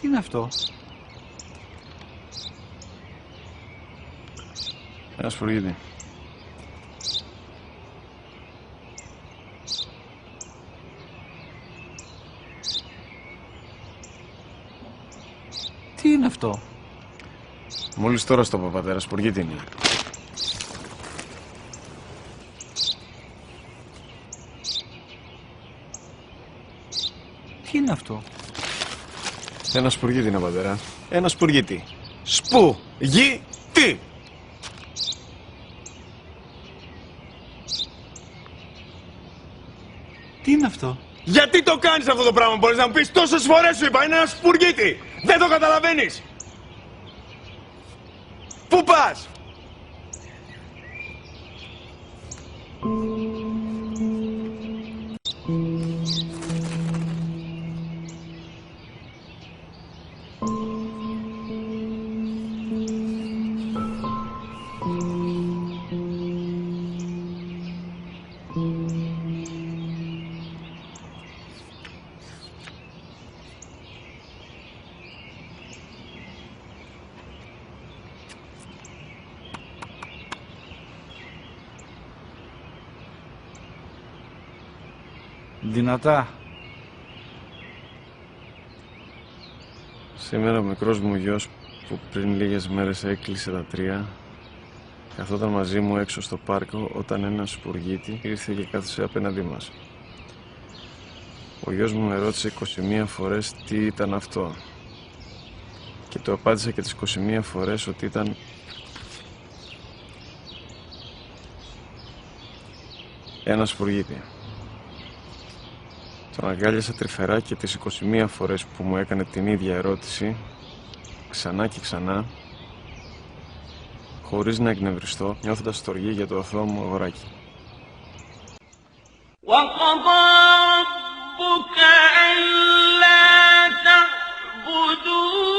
Τι είναι αυτό? Ένα σπουργίτη. Τι είναι αυτό? Μόλις τώρα στο είπα, πατέρα, σπουργίτη είναι. Τι είναι αυτό? Ένα σπουργίτη είναι, πατέρα. Ένα σπουργίτη. Σπου-γι-τι! Τι είναι αυτό? Γιατί το κάνεις αυτό το πράγμα, μπορείς να μου πεις? Τόσες φορές σου είπα, είναι ένα σπουργίτη! Δεν το καταλαβαίνεις! Πού πας? Δυνατά. Σήμερα ο μικρός μου γιος που πριν λίγες μέρες έκλεισε τα 3 καθόταν μαζί μου έξω στο πάρκο όταν ένα σπουργίτη ήρθε και κάθισε απέναντί μας. Ο γιος μου με ρώτησε 21 φορές τι ήταν αυτό και του απάντησα και τις 21 φορές ότι ήταν ένα σπουργίτη. Τον αγκάλιασα τρυφερά και τις 21 φορές που μου έκανε την ίδια ερώτηση, ξανά και ξανά, χωρίς να εκνευριστώ, νιώθοντας στοργή για το αθώο μου αγοράκι. وَقَضَى رَبُّكَ أَلَّا تَعْبُدُوا